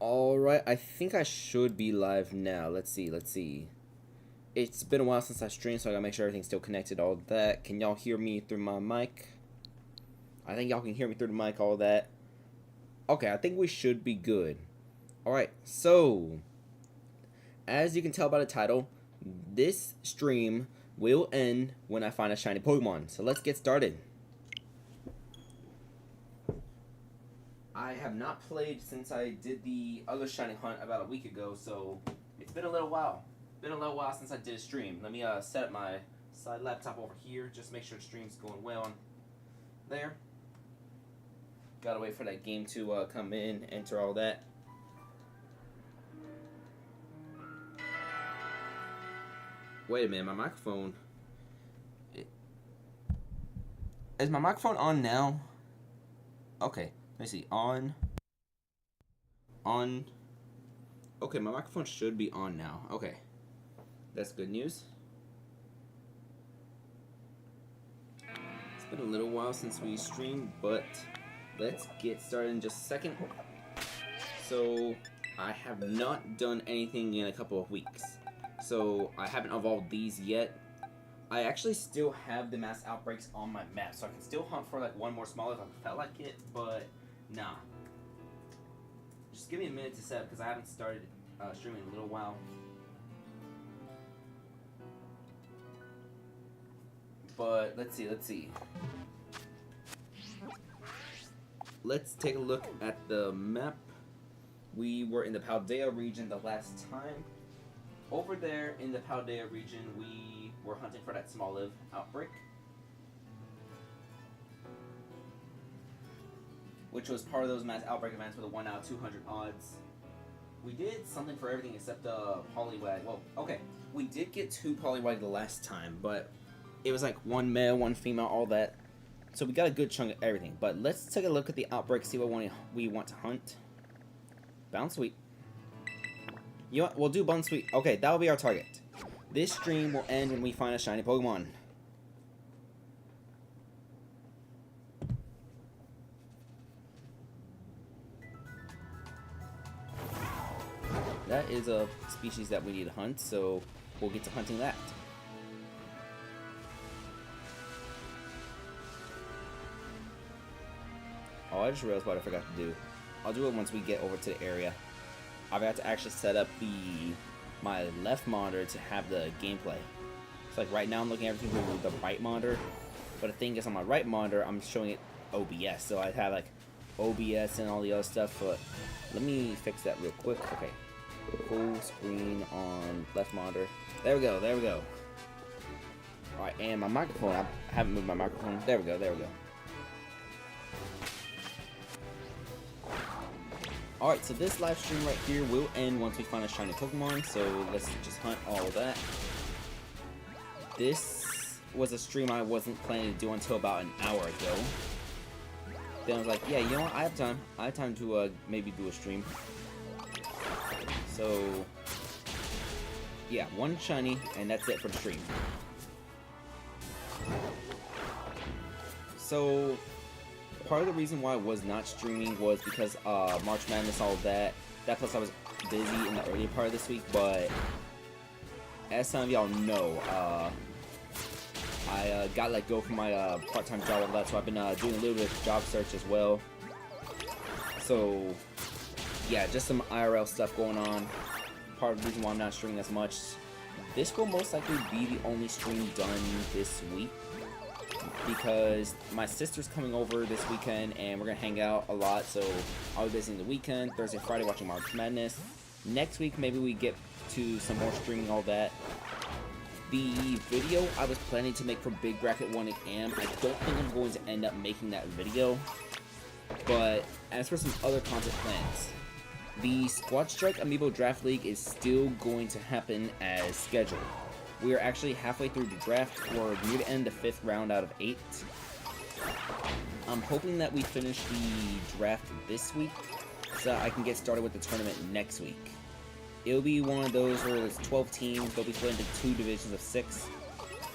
Alright, I think I should be live now. Let's see. It's been a while since I streamed, so I gotta make sure everything's still connected, all that. Can y'all hear me through my mic? I think y'all can hear me through the mic, all that. Okay, I think we should be good. Alright, so, as you can tell by the title, this stream will end when I find a shiny Pokemon. So let's get started. I have not played since I did the other shiny hunt about a week ago, so it's been a little while. Since I did a stream. Let me set up my side laptop over here, just make sure the stream's going well on there. Gotta wait for that game to come in, enter all that. Wait a minute, my microphone. Is my microphone on now? Okay, let me see. On. Okay, my microphone should be on now. Okay. That's good news. It's been a little while since we streamed, but let's get started in just a second. So, I have not done anything in a couple of weeks. So, I haven't evolved these yet. I actually still have the mass outbreaks on my map, so I can still hunt for like one more small if I felt like it, but nah. Just give me a minute to set up because I haven't started streaming in a little while. But let's see. Let's take a look at the map. We were in the Paldea region the last time. Over there in the Paldea region, we were hunting for that small live outbreak, which was part of those mass outbreak events with a 1 out of 200 odds. We did something for everything except Poliwag. Well, okay, we did get 2 Poliwag the last time, but it was like 1 male, 1 female, all that. So we got a good chunk of everything. But let's take a look at the outbreak, see what we want to hunt. Bounce Sweet. You know what? We'll do Bun Sweet. Okay, that'll be our target. This stream will end when we find a shiny Pokemon. That is a species that we need to hunt, so we'll get to hunting that. Oh, I just realized what I forgot to do. I'll do it once we get over to the area. I've got to actually set up my left monitor to have the gameplay. So like right now I'm looking at everything through the right monitor, but the thing is on my right monitor I'm showing it OBS. So I have like OBS and all the other stuff, but let me fix that real quick. Okay. Full screen on left monitor. There we go. Alright, and my microphone, I haven't moved my microphone. There we go. Alright, so this live stream right here will end once we find a shiny Pokemon, so let's just hunt all of that. This was a stream I wasn't planning to do until about an hour ago. Then I was like, yeah, you know what, I have time to maybe do a stream. So, yeah, 1 shiny, and that's it for the stream. So, part of the reason why I was not streaming was because March Madness, all of that. Plus I was busy in the earlier part of this week, but as some of y'all know, I got let go from my part-time job and that, so I've been doing a little bit of job search as well. So, yeah, just some IRL stuff going on. Part of the reason why I'm not streaming as much. This will most likely be the only stream done this week, because my sister's coming over this weekend and we're gonna hang out a lot, so I'll be busy in the weekend, Thursday, Friday watching March Madness. Next week maybe we get to some more streaming, all that. The video I was planning to make for Big Bracket 1 AM, I don't think I'm going to end up making that video. But as for some other content plans, the Squad Strike Amiibo Draft League is still going to happen as scheduled. We are actually halfway through the draft. We're near to end the 5th round out of 8. I'm hoping that we finish the draft this week so I can get started with the tournament next week. It'll be one of those where there's 12 teams. They'll be split into 2 divisions of 6.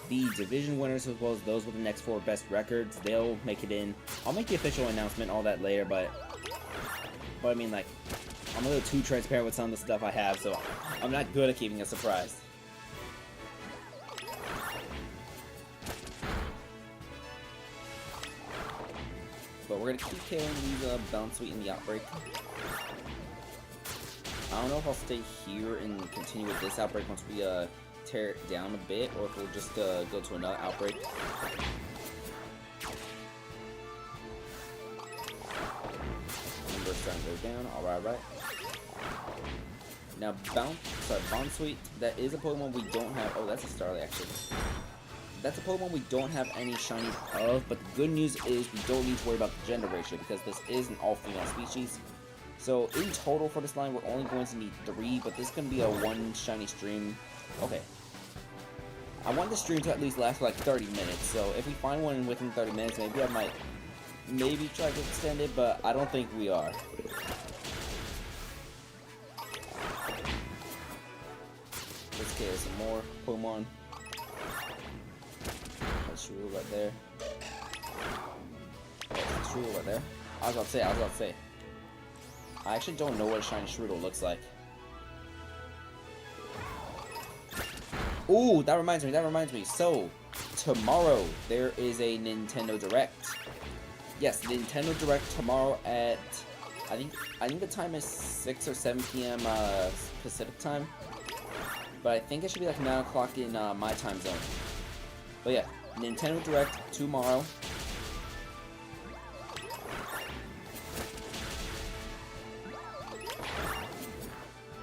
The division winners, as well as those with the next 4 best records, they'll make it in. I'll make the official announcement, all that later, but I mean, like, I'm a little too transparent with some of the stuff I have, so I'm not good at keeping a surprise. But we're gonna keep killing these Bounce Sweet in the Outbreak. I don't know if I'll stay here and continue with this Outbreak once we tear it down a bit, or if we'll just go to another Outbreak. Number starting to go down. Alright. Now Bounce Sweet, that is a Pokemon we don't have. Oh, that's a Scarlet actually. That's a Pokemon we don't have any shinies of, but the good news is we don't need to worry about the gender ratio because this is an all-female species. So in total for this line, we're only going to need 3, but this can be a 1 shiny stream. Okay. I want the stream to at least last for like 30 minutes, so if we find one within 30 minutes, maybe I might try to extend it, but I don't think we are. Let's get some more Pokemon. Shrew right there. Shrew right there. I was about to say. I actually don't know what a shiny Shrew looks like. Ooh, that reminds me. So, tomorrow there is a Nintendo Direct. Yes, Nintendo Direct tomorrow at I think the time is 6 or 7 p.m. Pacific time. But I think it should be like 9 o'clock in my time zone. But yeah, Nintendo Direct tomorrow.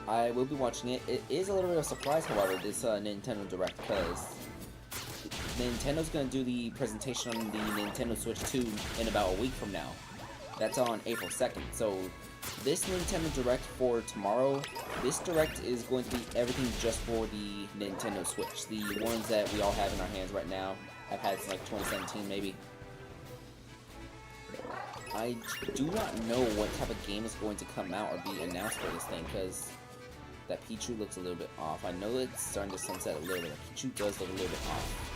I will be watching it. It is a little bit of a surprise, however, this Nintendo Direct, because Nintendo's going to do the presentation on the Nintendo Switch 2 in about a week from now. That's on April 2nd. So this Nintendo Direct for tomorrow, this Direct is going to be everything just for the Nintendo Switch. The ones that we all have in our hands right now. I've had since like 2017 maybe. I do not know what type of game is going to come out or be announced for this thing, because that Pichu looks a little bit off. I know it's starting to sunset a little bit. Pichu does look a little bit off.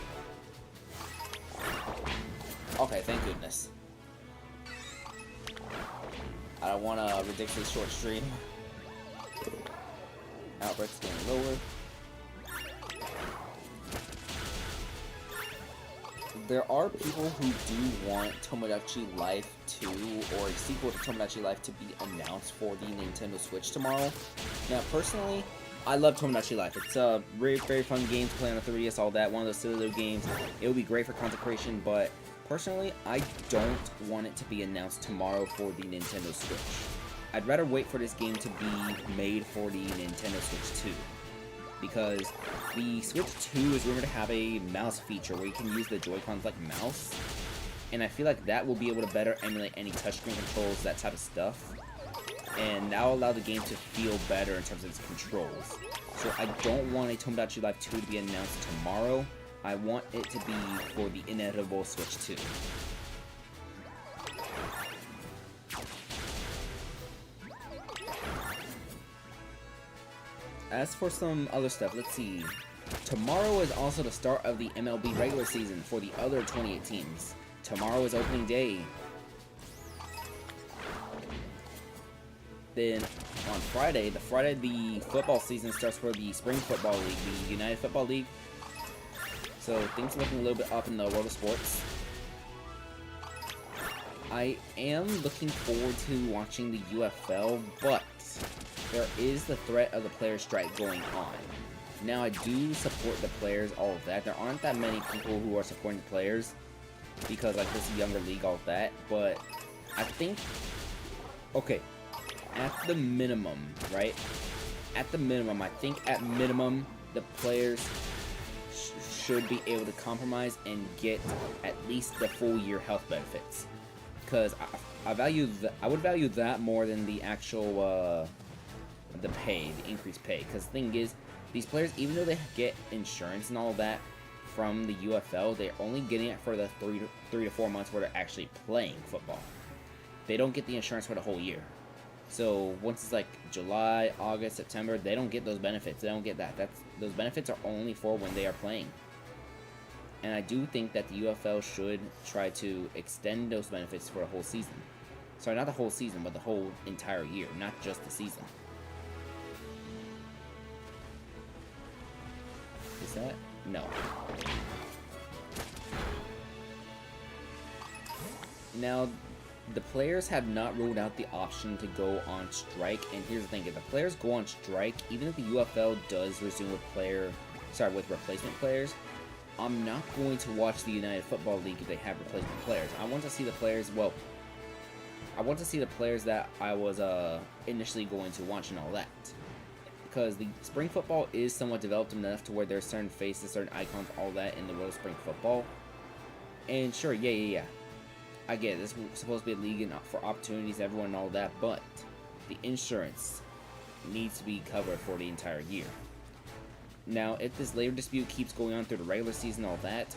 Okay, thank goodness. I don't want a ridiculous short stream. Outbreak's getting lower. There are people who do want Tomodachi Life 2 or a sequel to Tomodachi Life to be announced for the Nintendo Switch tomorrow. Now, personally, I love Tomodachi Life. It's a very, very fun game to play on the 3DS, all that. One of those silly little games. It would be great for content creation, but personally, I don't want it to be announced tomorrow for the Nintendo Switch. I'd rather wait for this game to be made for the Nintendo Switch 2. Because the Switch 2 is rumored to have a mouse feature where you can use the Joy-Cons like mouse. And I feel like that will be able to better emulate any touchscreen controls, that type of stuff. And that will allow the game to feel better in terms of its controls. So I don't want a Tomodachi Life 2 to be announced tomorrow. I want it to be for the inevitable Switch 2. As for some other stuff, let's see. Tomorrow is also the start of the MLB regular season for the other 28 teams. Tomorrow is opening day. Then on Friday, the football season starts for the Spring Football League, the United Football League. So things are looking a little bit up in the world of sports. I am looking forward to watching the UFL, but there is the threat of the player strike going on. Now, I do support the players, all of that. There aren't that many people who are supporting the players because, like, this is a younger league, all of that. But I think, okay, at the minimum, right? At the minimum, I think at minimum, the players should be able to compromise and get at least the full year health benefits. Because I would value that more than the actual, the increased pay. Because the thing is, these players, even though they get insurance and all of that from the UFL, they're only getting it for the 3 to 4 months where they're actually playing football. They don't get the insurance for the whole year. So once it's like July, August, September, they don't get those benefits. They don't get that. Those benefits are only for when they are playing. And I do think that the UFL should try to extend those benefits for a whole season. Sorry, not the whole season, but the whole entire year, not just the season. Is that? No. Now, the players have not ruled out the option to go on strike, and here's the thing, if the players go on strike, even if the UFL does resume with replacement players, I'm not going to watch the United Football League if they have replacement players. I want to see the players, well, I want to see the players that I was initially going to watch and all that. Because the spring football is somewhat developed enough to where there's certain faces, certain icons, all that in the world of spring football. And sure, yeah. I get it. This is supposed to be a league for opportunities, everyone and all that, but the insurance needs to be covered for the entire year. Now, if this labor dispute keeps going on through the regular season and all that,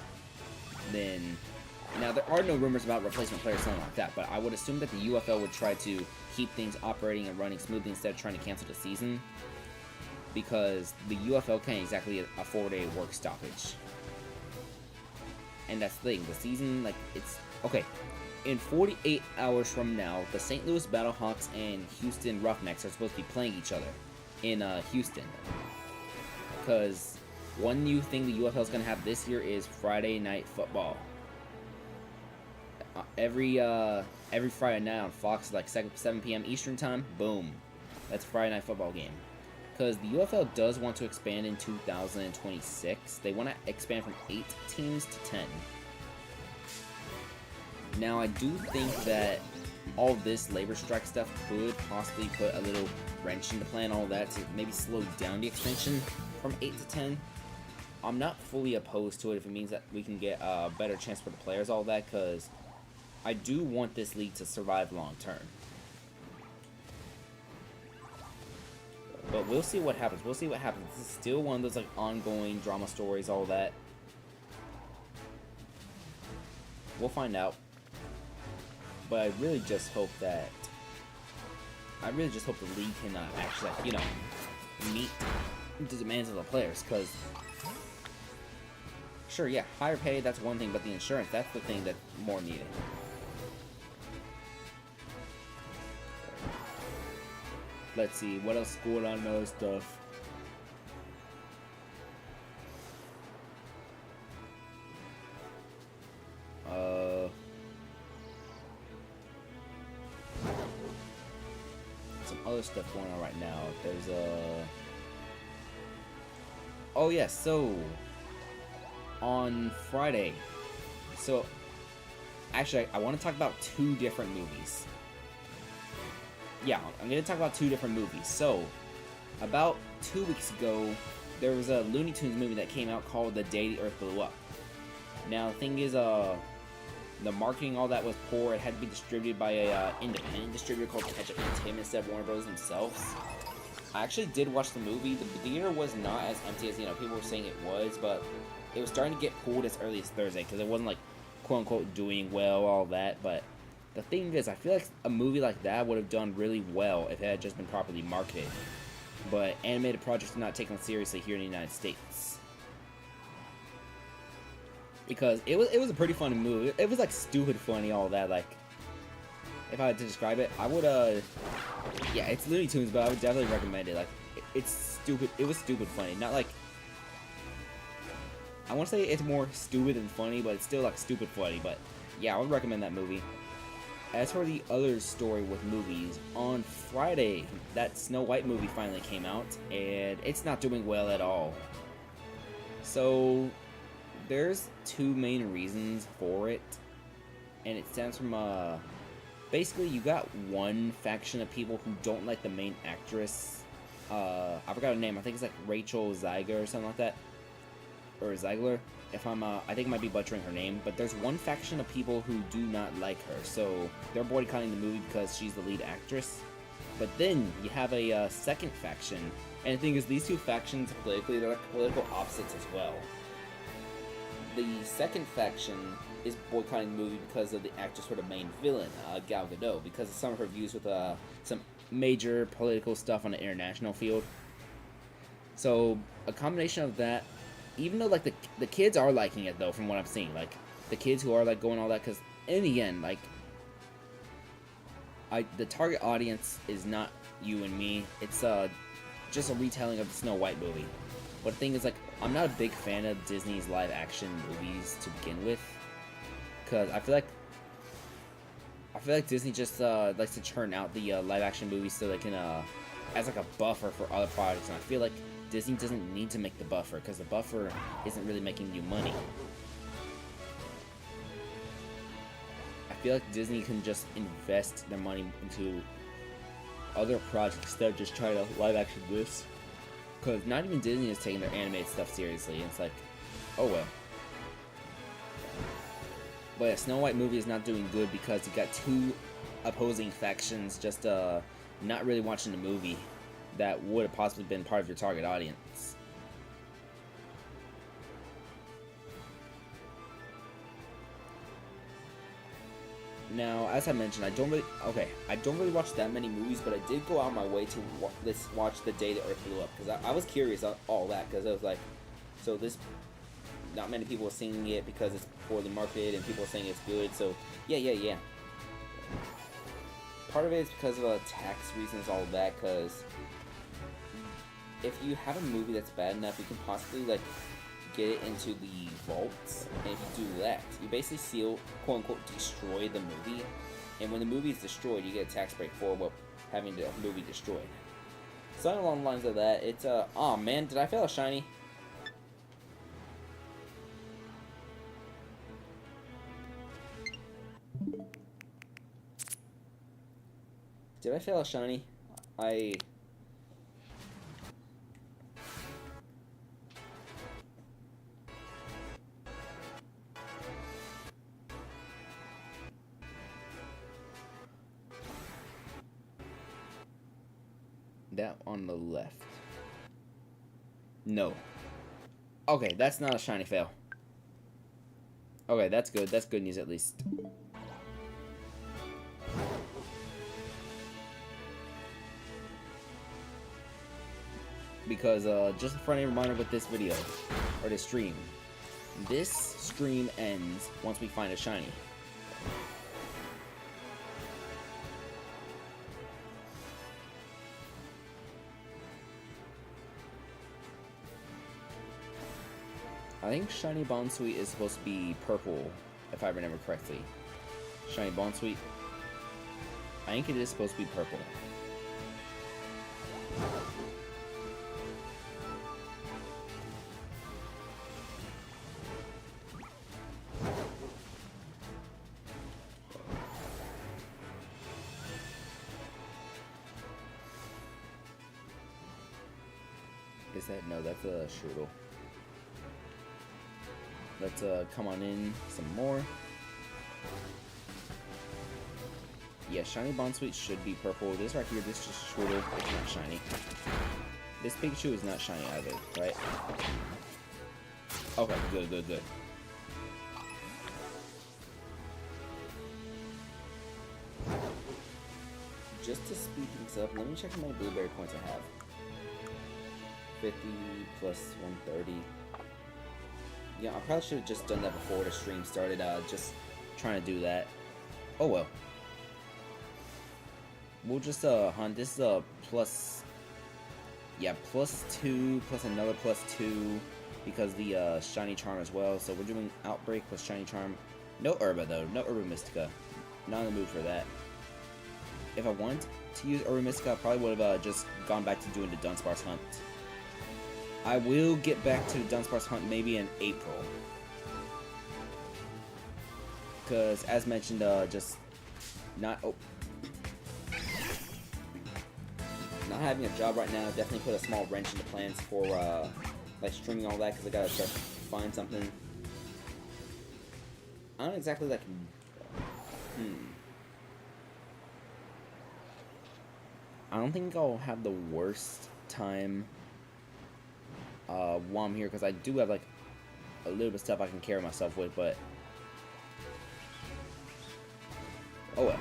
then... Now, there are no rumors about replacement players, something like that, but I would assume that the UFL would try to keep things operating and running smoothly instead of trying to cancel the season. Because the UFL can't exactly a 4-day work stoppage. And that's the thing, the season, like, it's... Okay, in 48 hours from now, the St. Louis Battlehawks and Houston Roughnecks are supposed to be playing each other in Houston. Because one new thing the UFL is going to have this year is Friday Night Football. Every Friday night on Fox, like 7 p.m. Eastern Time, boom. That's a Friday Night Football game. Because the UFL does want to expand in 2026. They want to expand from 8 teams to 10. Now, I do think that all this labor strike stuff could possibly put a little wrench in the plan, all that, to maybe slow down the extension from 8 to 10. I'm not fully opposed to it if it means that we can get a better chance for the players, all that, because I do want this league to survive long term. But we'll see what happens. We'll see what happens. This is still one of those like ongoing drama stories, all that. We'll find out. But I really just hope that the league can actually, like, you know, meet the demands of the players. Because sure, yeah, higher pay, that's one thing, but the insurance, that's the thing that's more needed. Let's see, what else is going on in other stuff? Some other stuff going on right now. There's oh yes, so on Friday. So actually, I want to talk about 2 different movies. Yeah, I'm going to talk about 2 different movies. So, about 2 weeks ago, there was a Looney Tunes movie that came out called The Day the Earth Blew Up. Now, the thing is, the marketing, all that was poor. It had to be distributed by a independent distributor called Ketchup Entertainment instead of Warner Bros. Themselves. I actually did watch the movie. The theater was not as empty as, you know, people were saying it was, but it was starting to get pulled as early as Thursday, because it wasn't, like, quote-unquote doing well, all that, but... The thing is, I feel like a movie like that would have done really well if it had just been properly marketed. But animated projects are not taken seriously here in the United States. Because it was a pretty funny movie. It was like stupid funny, all that. Like, if I had to describe it, I would yeah, it's Looney Tunes, but I would definitely recommend it. Like, it's stupid. It was stupid funny, not like. I want to say it's more stupid than funny, but it's still like stupid funny. But yeah, I would recommend that movie. As for the other story with movies, on Friday, that Snow White movie finally came out, and it's not doing well at all. So, there's 2 main reasons for it, and it stems from, basically you got one faction of people who don't like the main actress. I forgot her name, I think it's like Rachel Zeiger or something like that, or Ziegler. If I'm, I think I might be butchering her name, but there's one faction of people who do not like her, so they're boycotting the movie because she's the lead actress. But then you have a second faction, and the thing is, these 2 factions politically, they're like political opposites as well. The second faction is boycotting the movie because of the actress for the main villain, Gal Gadot, because of some of her views with some major political stuff on the international field. So a combination of that. Even though, like, the kids are liking it, though, from what I'm seeing. Like, the kids who are, like, going all that, because in the end, like, the target audience is not you and me. It's just a retelling of the Snow White movie. But the thing is, like, I'm not a big fan of Disney's live action movies to begin with, because I feel like Disney just likes to churn out the live action movies so they can as like a buffer for other products, and I feel like Disney doesn't need to make the buffer because the buffer isn't really making you money. I feel like Disney can just invest their money into other projects instead of just trying to live action this. Because not even Disney is taking their animated stuff seriously. And it's like, oh well. But yeah, Snow White movie is not doing good because you got two opposing factions just not really watching the movie that would have possibly been part of your target audience. Now, as I mentioned, I don't really watch that many movies, but I did go out of my way to watch The Day the Earth Blew Up, because I was curious on all that, because I was like, so this, not many people are seeing it because it's poorly marketed, and people are saying it's good, so, yeah. Part of it is because of tax reasons, all of that, because if you have a movie that's bad enough, you can possibly, like, get it into the vaults, and if you do that, you basically seal, quote-unquote, destroy the movie, and when the movie is destroyed, you get a tax break for having the movie destroyed. Something along the lines of that, it's, oh man, did I fail a shiny? Did I fail a shiny? That on the left. No. Okay, that's not a shiny fail. Okay, that's good. That's good news at least. Because, just a friendly reminder with this video, or this stream. This stream ends once we find a shiny. I think Shiny Bonsweet is supposed to be purple, if I remember correctly. Shiny Bonsweet. I think it is supposed to be purple. Is that? No, that's a Strudel. Let's come on in some more. Yeah, Shiny Bonsweet should be purple. This right here, this is just Strudel. It's not shiny. This Pikachu is not shiny either, right? Okay, good. Just to speed things up, let me check how many blueberry points I have. 50 plus 130. Yeah, I probably should have just done that before the stream started, just trying to do that. Oh well. We'll just hunt. This is a plus, yeah, +2 plus another +2 because the shiny charm as well. So we're doing Outbreak plus shiny charm. No Herba though, no Herba Mystica. Not in the mood for that. If I wanted to use Herba Mystica, I probably would have just gone back to doing the Dunsparce hunt. I will get back to the Dunsparce hunt maybe in April. Because, as mentioned, just not having a job right now definitely put a small wrench in the plans for, like, streaming all that, because I gotta start to find something. I don't exactly, like, I don't think I'll have the worst time while I'm here, because I do have like a little bit of stuff I can carry myself with, but oh well.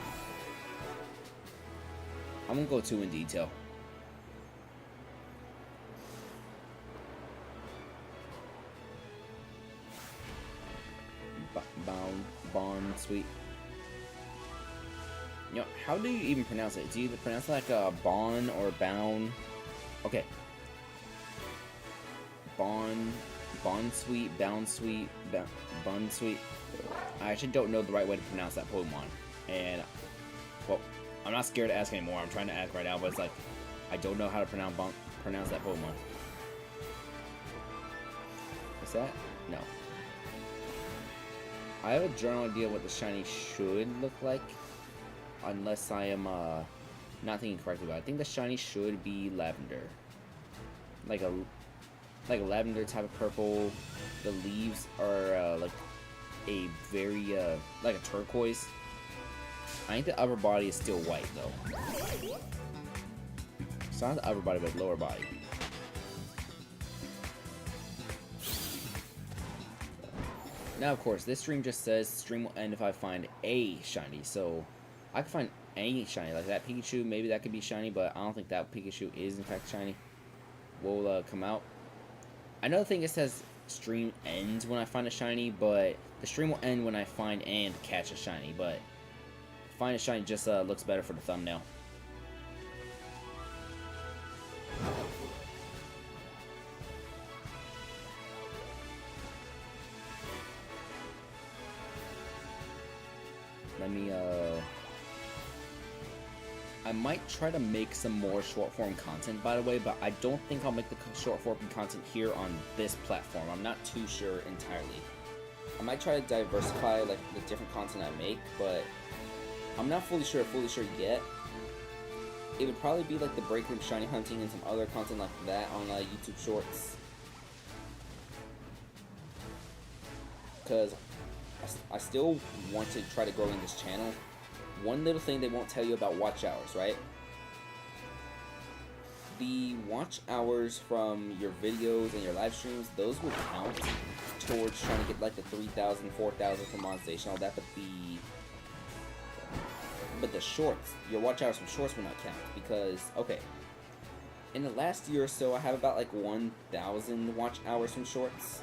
I won't go too in detail. Bonsweet. You know, how do you even pronounce it? Do you pronounce it like a bon or bound? Okay. Bon sweet, bound sweet, bun sweet. I actually don't know the right way to pronounce that Pokemon. And, well, I'm not scared to ask anymore. I'm trying to ask right now, but it's like, I don't know how to pronounce that Pokemon. Is that? No. I have a general idea what the shiny should look like. Unless I am not thinking correctly about it. I think the shiny should be lavender. Like a lavender type of purple. The leaves are like a very like a turquoise. I think the upper body is still white though. It's not the upper body, but lower body. Now, of course, this stream just says stream will end if I find a shiny. So I could find any shiny, like that Pikachu. Maybe that could be shiny, but I don't think that Pikachu is in fact shiny. Will come out. Another thing, it says stream ends when I find a shiny, but the stream will end when I find and catch a shiny. But find a shiny just looks better for the thumbnail. Let me I might try to make some more short form content, by the way, but I don't think I'll make the short form content here on this platform. I'm not too sure entirely. I might try to diversify like the different content I make, but I'm not fully sure yet. It would probably be like the break room shiny hunting and some other content like that on YouTube Shorts. Because I still want to try to grow in this channel. One little thing they won't tell you about watch hours, right? The watch hours from your videos and your live streams, those will count towards trying to get like the 3,000, 4,000 for monetization, all that, but the shorts, your watch hours from shorts will not count because, okay, in the last year or so, I have about like 1,000 watch hours from shorts.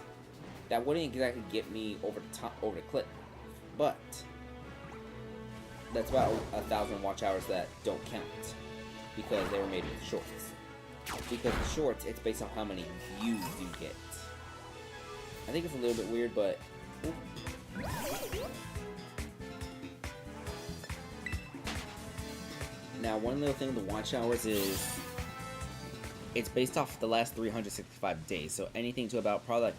That wouldn't exactly get me over the clip, but that's about 1,000 watch hours that don't count because they were made with shorts. Because the shorts, it's based on how many views you get. I think it's a little bit weird, but now one little thing with the watch hours is it's based off the last 365 days. So anything to about probably like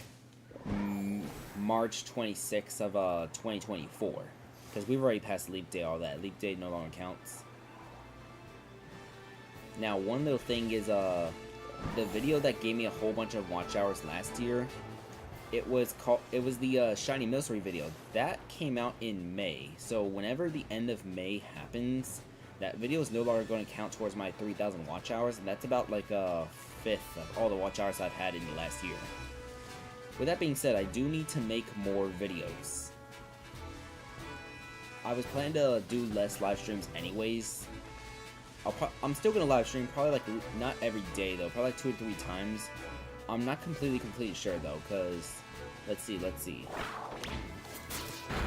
March 26th of 2024, because we've already passed Leap Day, all that. Leap Day no longer counts. Now, one little thing is the video that gave me a whole bunch of watch hours last year. It was the Shiny Milcery video that came out in May. So whenever the end of May happens, that video is no longer going to count towards my 3,000 watch hours, and that's about like a fifth of all the watch hours I've had in the last year. With that being said, I do need to make more videos. I was planning to do less live streams anyways. I'm still going to live stream, probably like, not every day though, probably like 2 or 3 times. I'm not completely sure though, because, let's see.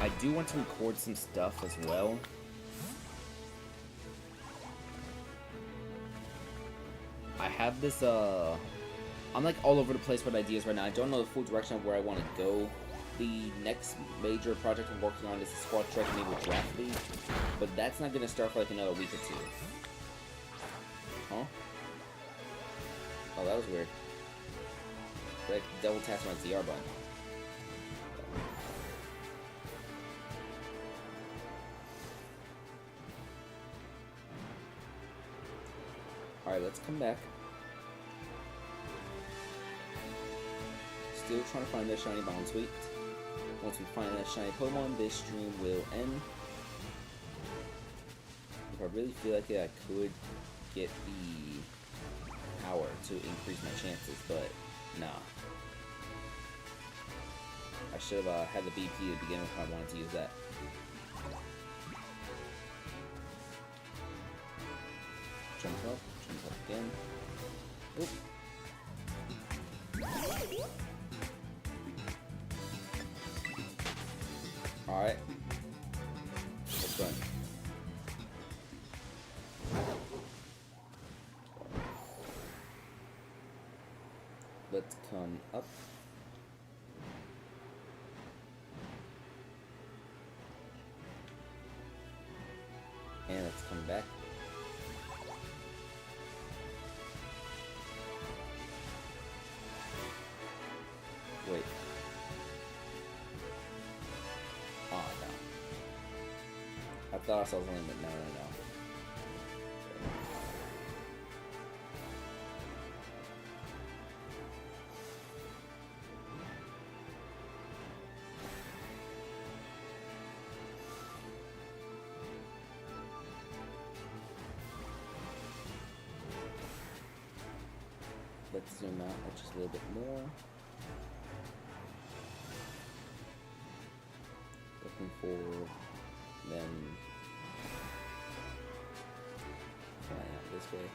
I do want to record some stuff as well. I have this, I'm like all over the place with ideas right now. I don't know the full direction of where I want to go. The next major project I'm working on is the Squad Trek Naval Draft League, but that's not going to start for like another week or 2. Huh? Oh, that was weird. Like double tap my ZR button. Alright, let's come back. Still trying to find that shiny Bound Sweet. Once we find that shiny Pokemon, this stream will end. If I really feel like it, I could get the power to increase my chances, but nah. I should have had the BP to begin with if I wanted to use that. Jump up again. Oop. Alright. Let's run. let's come up. And let's come back. Wait. Oh, no. I thought I saw something, but no. Let's zoom out just a little bit more. Looking for them flying out this way.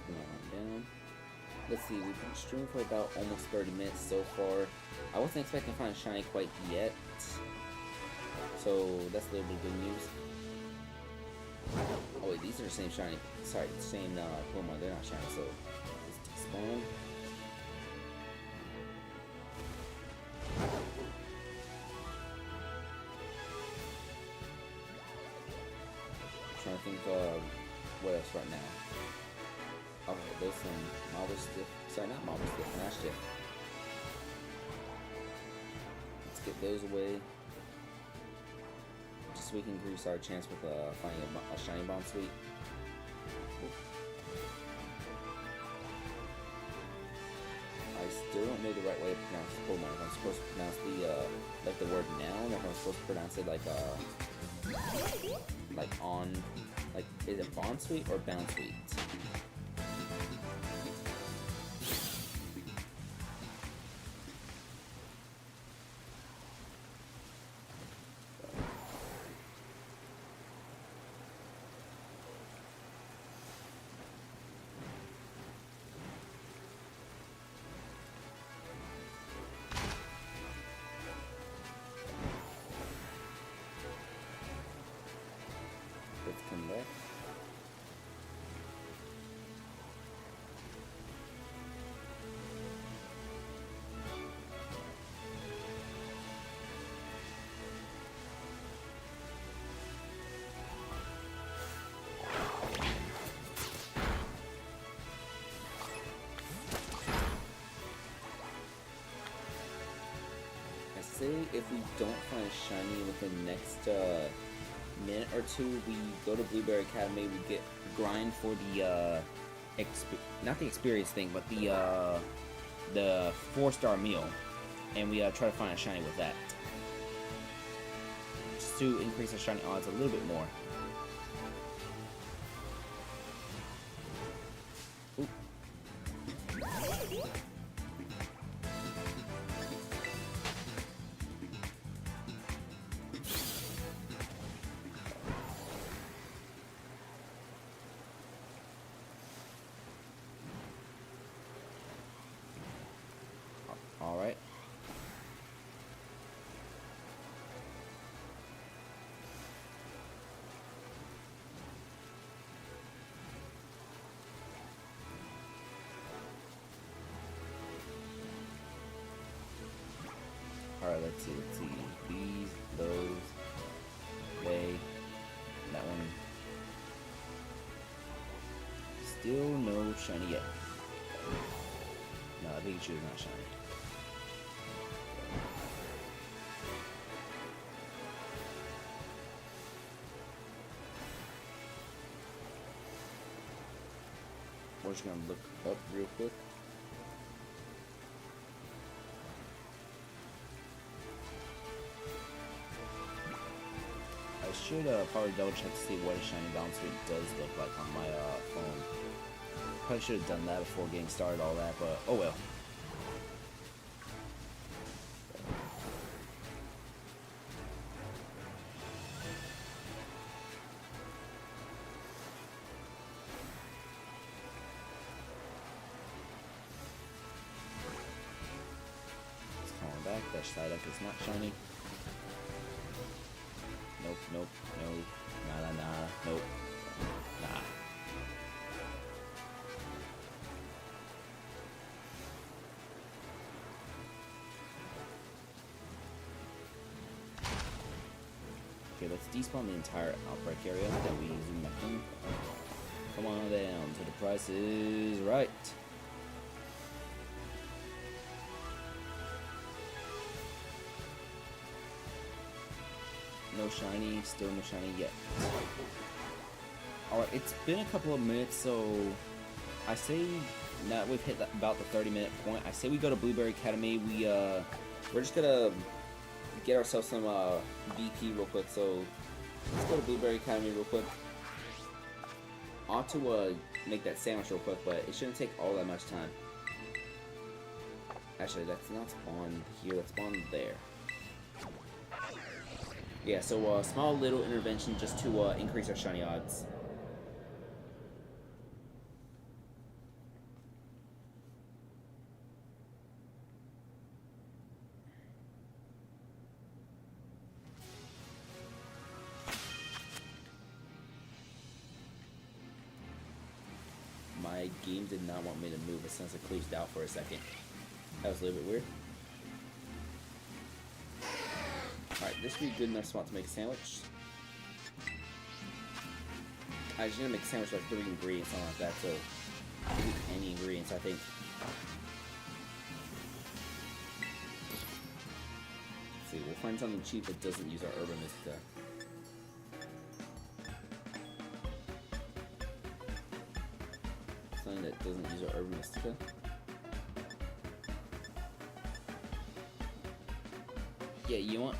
Come on down. Let's see, we've been streaming for about almost 30 minutes so far. I wasn't expecting to find a shiny quite yet. So that's a little bit of good news. Oh wait, these are the same shiny. Sorry, the same Pokémon. They're not shiny. So let's spawn. I'm trying to think what else right now. Okay, there's some Marble Stiff. Sorry, not Marble Stiff. Not Stiff. Let's get those away. So we can increase our chance with finding a shiny bomb suite. I still don't know the right way to pronounce Pokemon. If I'm supposed to pronounce the like the word noun, or if I'm supposed to pronounce it like on, like is it bond suite or bound suite? Let's come back. I say if we don't find a shiny within the next minute or two, we go to Blueberry Academy. We get grind for the not the experience thing, but the 4-star meal, and we try to find a shiny with that, just to increase our shiny odds a little bit more. Oop. Alright. Alright, let's see. These, those, they, that one. Still no shiny yet. No, I think Pikachu is not shiny. We're just gonna look up real quick. I should probably double check to see what a shiny bounce suit does look like on my phone. Probably should have done that before getting started, all that, but oh well. Back, that side up is not shiny. Nope, nope, no. Nah, nah, nah, nope. Nah. Okay, let's despawn the entire outbreak area that we zoom back in. Come on down to the Price is Right. No shiny, still no shiny yet. Alright, it's been a couple of minutes, so I say now we've hit about the 30-minute point. I say we go to Blueberry Academy. We're just gonna get ourselves some VP real quick. So let's go to Blueberry Academy real quick. I ought to make that sandwich real quick, but it shouldn't take all that much time. Actually, that's not spawn here. Let's spawn there. Yeah, so small little intervention just to increase our shiny odds. My game did not want me to move since it cleaved out for a second. That was a little bit weird. Alright, this would be a good enough spot to make a sandwich. I was gonna make a sandwich with like 3 ingredients, something like that, so maybe any ingredients, I think. Let's see, we'll find something cheap that doesn't use our Herba Mystica. Something that doesn't use our Herba Mystica. Yeah, you want,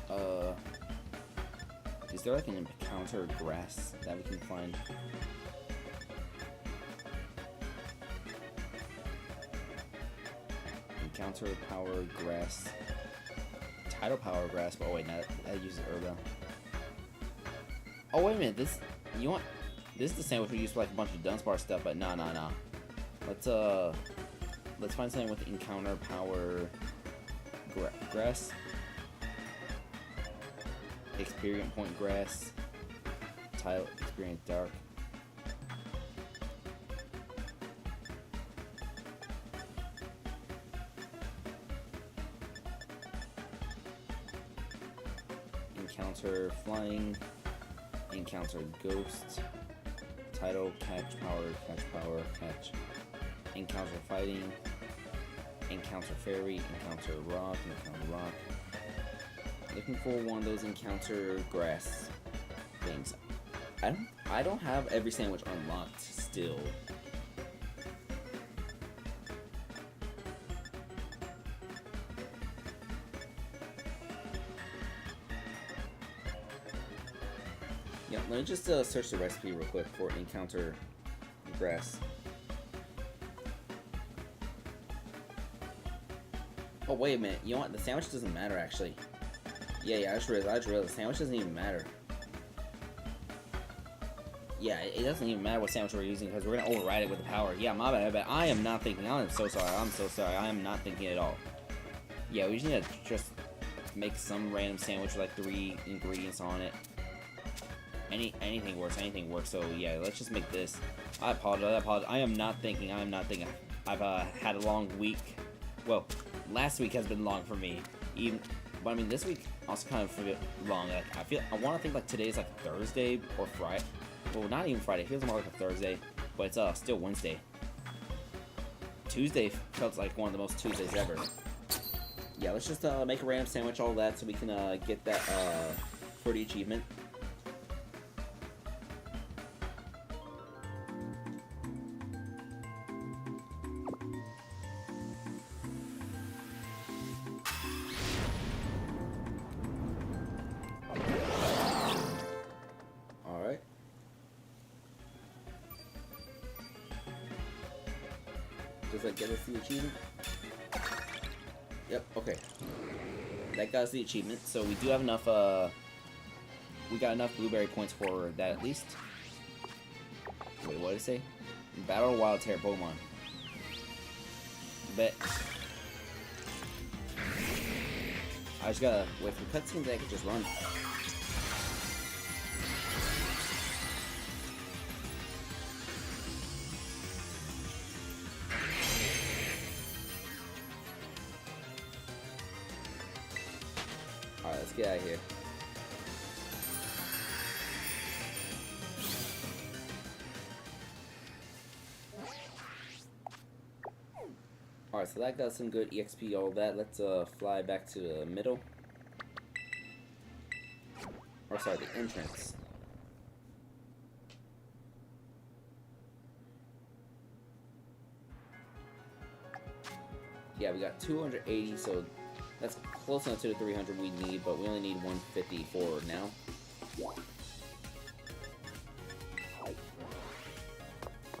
is there like an encounter grass that we can find? Encounter power grass. Tidal power grass, but oh wait, no, that uses Herba. Oh wait a minute, this is the sandwich we use for like a bunch of Dunsparce stuff, but nah. Let's find something with encounter power grass. Experience point grass. Tile experience dark. Encounter flying. Encounter ghost. Title catch power, catch. Encounter fighting. Encounter fairy. Encounter rock. Looking for one of those encounter grass things. I don't have every sandwich unlocked still. Yeah, let me just search the recipe real quick for encounter grass. Oh wait a minute, you know what? The sandwich doesn't matter actually. Yeah, I just realized the sandwich doesn't even matter. Yeah, it doesn't even matter what sandwich we're using because we're gonna override it with the power. Yeah, my bad, but I am not thinking. I'm so sorry. I am not thinking at all. Yeah, we just need to just make some random sandwich with like 3 ingredients on it. Anything works. So yeah, let's just make this. I apologize. I am not thinking. I've had a long week. Well, last week has been long for me. But I mean, this week also kind of forget long. Like I want to think like today's like Thursday or Friday. Well, not even Friday. It feels more like a Thursday, but it's still Wednesday. Tuesday felt like one of the most Tuesdays ever. Yeah, let's just make a random sandwich, all that, so we can get that for the achievement. Does that get us the achievement? Yep, okay. That got us the achievement, so we do have enough, we got enough blueberry points for that at least. Wait, what did it say? Battle Wild Terror Pokemon. Bet. I just gotta wait for cutscenes that I could just run. Alright, let's get out of here. Alright, so that got some good EXP, all that. Let's fly back to the middle. Or sorry, the entrance. Yeah, we got 280, so that's close enough to the 300 we need, but we only need 150 for now.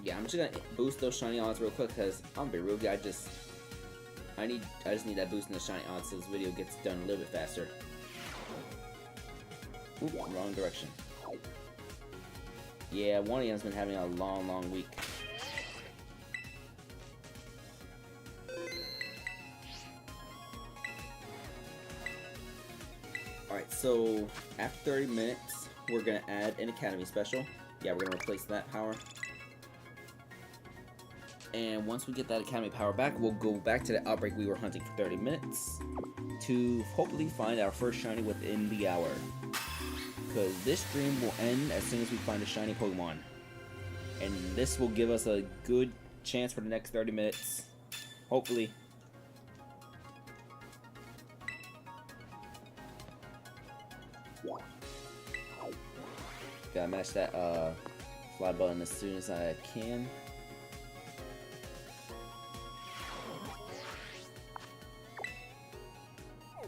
Yeah, I'm just gonna boost those shiny odds real quick because I'm gonna be real good. I just need that boost in the shiny odds so this video gets done a little bit faster. Oop, wrong direction. Yeah, one of them's been having a long week. Alright, so after 30 minutes, we're gonna add an Academy special. Yeah, we're gonna replace that power. And once we get that Academy power back, we'll go back to the outbreak we were hunting for 30 minutes to hopefully find our first shiny within the hour. Because this stream will end as soon as we find a shiny Pokemon. And this will give us a good chance for the next 30 minutes. Hopefully. Gotta match that fly button as soon as I can.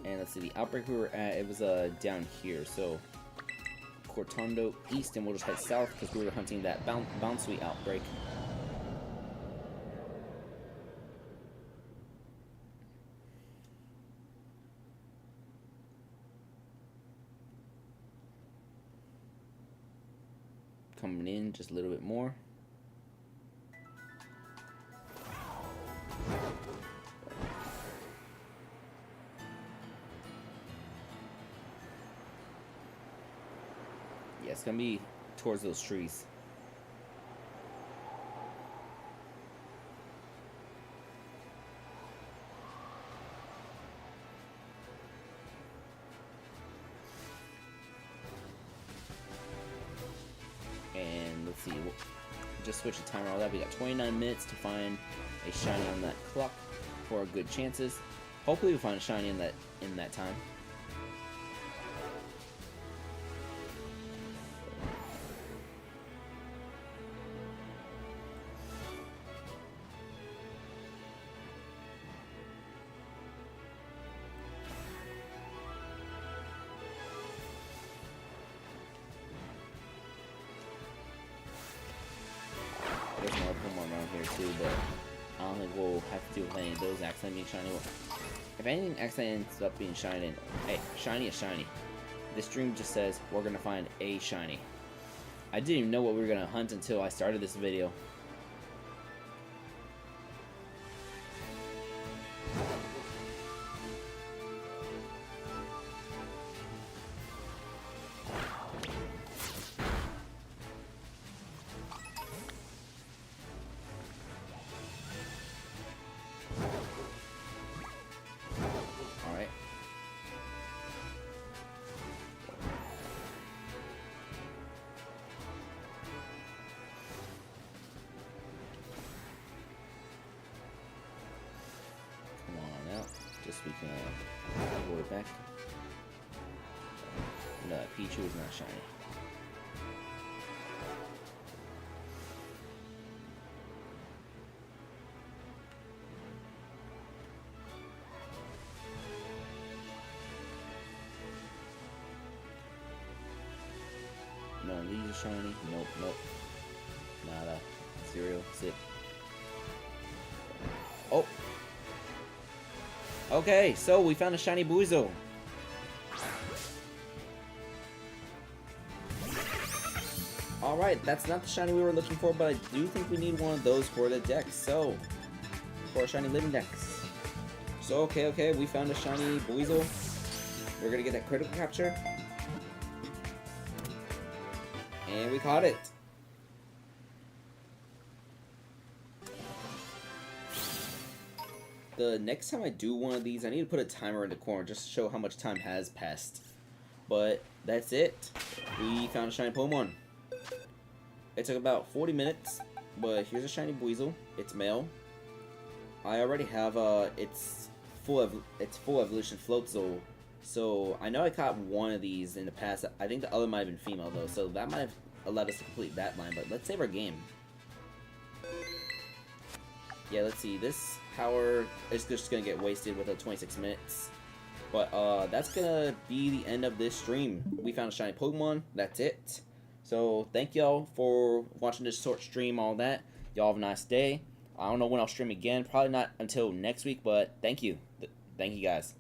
And let's see, the outbreak we were at, it was down here, so Cortondo East, and we'll just head south because we were hunting that Bouncy outbreak. Coming in just a little bit more. Yeah, it's gonna be towards those trees. And let's see, we'll just switch the timer all that. We got 29 minutes to find a shiny on that clock for our good chances. Hopefully we'll find a shiny in that time. There's more Pokemon around here too, but I don't think we'll have to deal with any of those accidentally being shiny. If anything accidentally ends up being shiny, hey, shiny is shiny. This stream just says we're gonna find a shiny. I didn't even know what we were gonna hunt until I started this video. Just we can go back. No, Pichu is not shiny. None of these are shiny. Nope, nope. Nada. Cereal. Sit. Oh! Okay, so we found a shiny Buizel. Alright, that's not the shiny we were looking for, but I do think we need one of those for the dex, so for a shiny living dex. So okay, we found a shiny Buizel. We're gonna get that critical capture. And we caught it. the next time I do one of these, I need to put a timer in the corner just to show how much time has passed. But that's it. We found a shiny Pokemon. It took about 40 minutes, but here's a shiny Buizel. It's male. I already have its full evolution Floatzel. So I know I caught one of these in the past. I think the other might have been female though, so that might have allowed us to complete that line. But let's save our game. Yeah, let's see. This power is just gonna get wasted with 26 minutes. But that's gonna be the end of this stream. We found a shiny Pokemon. That's it. So thank y'all for watching this short stream, all that. Y'all have a nice day. I don't know when I'll stream again. Probably not until next week, but thank you. Thank you guys.